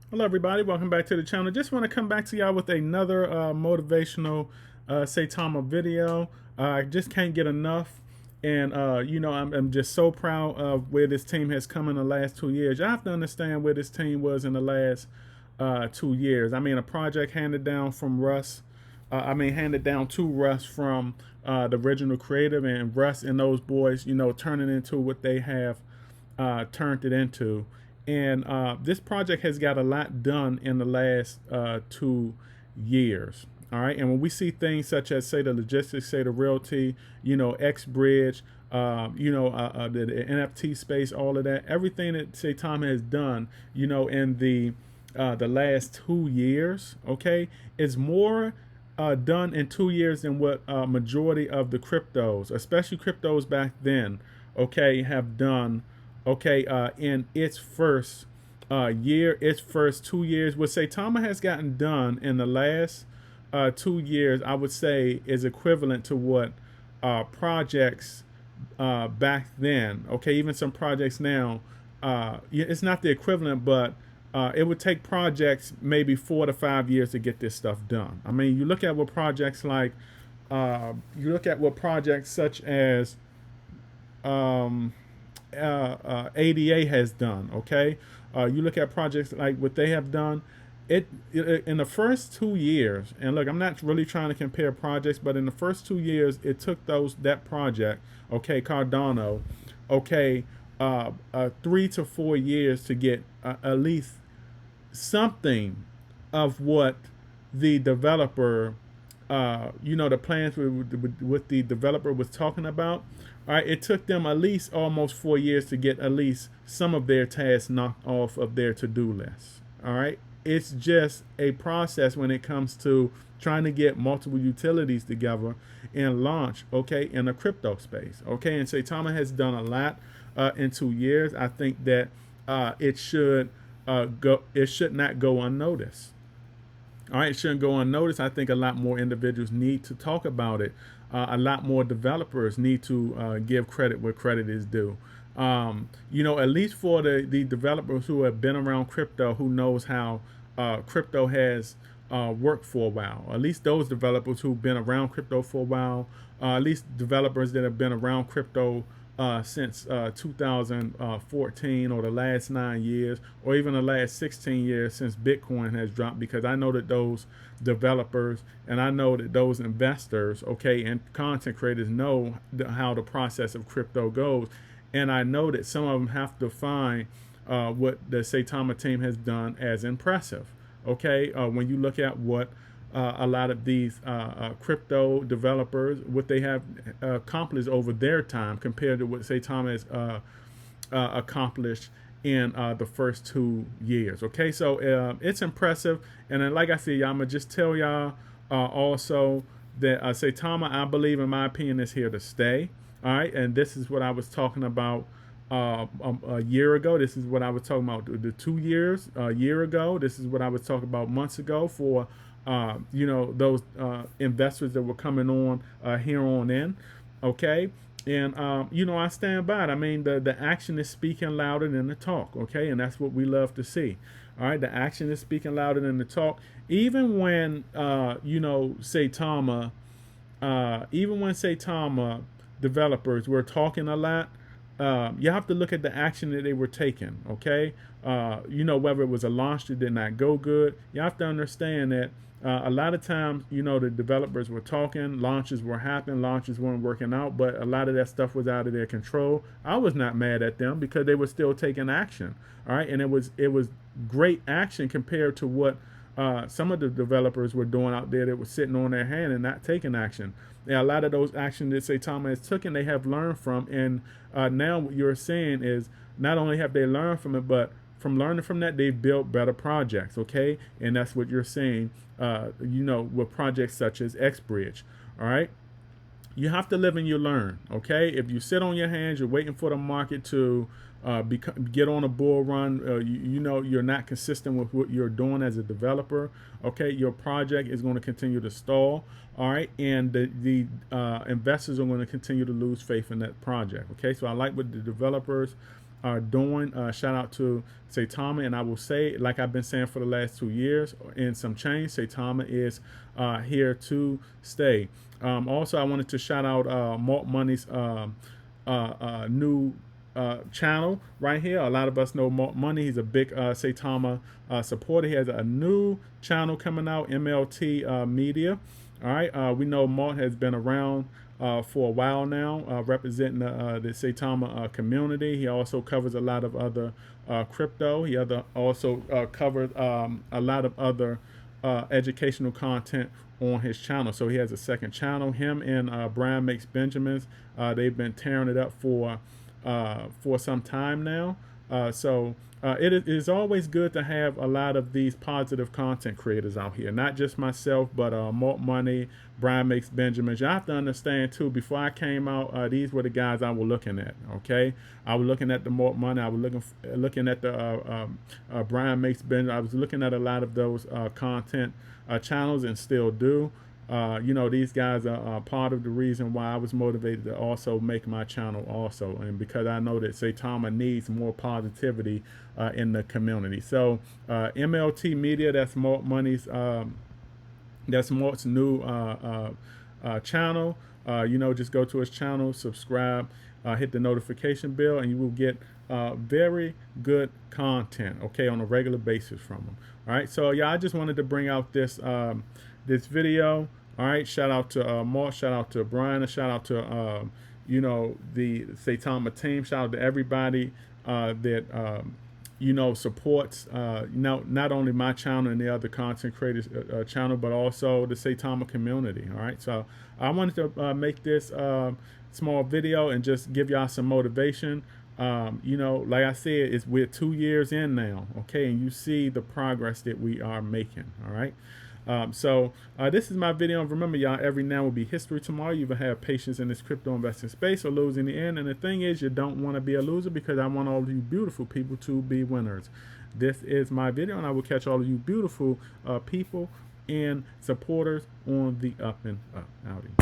Hello, everybody. Welcome back to the channel. Just want to come back to y'all with another motivational Saitama video. I just can't get enough. And, I'm just so proud of where this team has come in the last 2 years. You have to understand where this team was in the last 2 years. I mean, a project handed down from Russ. Handed down to Russ from the original creative, and Russ and those boys, turning into what they have turned it into. And this project has got a lot done in the last 2 years. All right. And when we see things such as, say, the logistics, say, the realty, X Bridge, the NFT space, all of that, everything that, say, Tom has done, in the last 2 years, okay, is more done in 2 years than what majority of the cryptos, especially cryptos back then, okay, have done, okay, in its first year, its first 2 years. What Saitama has gotten done in the last 2 years, I would say, is equivalent to what projects back then. Okay, even some projects now, it's not the equivalent, but it would take projects maybe 4 to 5 years to get this stuff done. I mean, you look at what projects like, you look at what projects such as ADA has done. Okay, you look at projects like what they have done. It in the first 2 years, and look, I'm not really trying to compare projects, but in the first 2 years, it took that project, okay, Cardano, okay, 3 to 4 years to get at least something of what the developer, the plans with the developer was talking about. All right, it took them at least almost 4 years to get at least some of their tasks knocked off of their to-do list. All right, it's just a process when it comes to trying to get multiple utilities together and launch, okay, in the crypto space. Okay, and Saitama has done a lot in 2 years. I think that it should go. It should not go unnoticed. All right, it shouldn't go unnoticed. I think a lot more individuals need to talk about it. A lot more developers need to give credit where credit is due. At least for the developers who have been around crypto, who knows how crypto has worked for a while. At least those developers who've been around crypto for a while. At least developers that have been around crypto since 2014, or the last 9 years, or even the last 16 years since Bitcoin has dropped, because I know that those developers and I know that those investors, okay, and content creators know how the process of crypto goes. And I know that some of them have to find what the Saitama team has done as impressive. Okay, when you look at what a lot of these crypto developers, what they have accomplished over their time compared to what Saitama has accomplished in the first 2 years. Okay, so it's impressive. And then, like I said, y'all, I'm going to just tell y'all also that Saitama, I believe, in my opinion, is here to stay. All right, and this is what I was talking about a year ago. This is what I was talking about the 2 years, a year ago. This is what I was talking about months ago for those investors that were coming on here on in. Okay. And I stand by it. I mean, the action is speaking louder than the talk. Okay, and that's what we love to see. All right, the action is speaking louder than the talk. Even when Saitama, developers were talking a lot, you have to look at the action that they were taking. Okay, whether it was a launch that did not go good, you have to understand that a lot of times, the developers were talking, launches were happening, launches weren't working out, but a lot of that stuff was out of their control. I was not mad at them because they were still taking action. All right, and it was great action compared to what some of the developers were doing out there that were sitting on their hand and not taking action. Now, a lot of those actions that Saitama has taken, they have learned from, and now what you're saying is not only have they learned from it, but from learning from that, they've built better projects. Okay, and that's what you're saying. With projects such as X Bridge. All right, you have to live and you learn. Okay, if you sit on your hands, you're waiting for the market to get on a bull run. You're not consistent with what you're doing as a developer. Okay, your project is going to continue to stall. All right, and the investors are going to continue to lose faith in that project. Okay, so I like what the developers are doing. Shout out to Saitama, and I will say, like I've been saying for the last 2 years, in some change, Saitama is here to stay. Also, I wanted to shout out Malt Money's new channel right here. A lot of us know Malt Money. He's a big Saitama supporter. He has a new channel coming out, MLT Media. All right, we know Malt has been around for a while now, representing the Saitama community. He also covers a lot of other crypto. He also covers a lot of other educational content on his channel. So he has a second channel. Him and Brian Makes Benjamins, they've been tearing it up for some time now. It is always good to have a lot of these positive content creators out here, not just myself, but Malt Money, Brian Makes Benjamins. You have to understand too, before I came out, these were the guys I was looking at. Okay, I was looking at the Malt Money, I was looking at the Brian Makes Benjamins. I was looking at a lot of those content channels, and still do. These guys are part of the reason why I was motivated to also make my channel also, and because I know that Saitama needs more positivity in the community. So MLT Media, that's Malt Money's, that's Malt's new channel. Just go to his channel, subscribe, hit the notification bell, and you will get very good content, okay, on a regular basis from him. All right, so yeah, I just wanted to bring out this this video. All right, shout out to Malt, shout out to Brian, and shout out to the Saitama team. Shout out to everybody that supports not only my channel and the other content creators channel, but also the Saitama community. All right, so I wanted to make this small video and just give y'all some motivation. Like I said, we're 2 years in now, okay, and you see the progress that we are making. All right. This is my video. And remember, y'all, every now will be history tomorrow. You will have patience in this crypto investing space or lose in the end. And the thing is, you don't want to be a loser, because I want all of you beautiful people to be winners. This is my video, and I will catch all of you beautiful people and supporters on the up and up. Outie.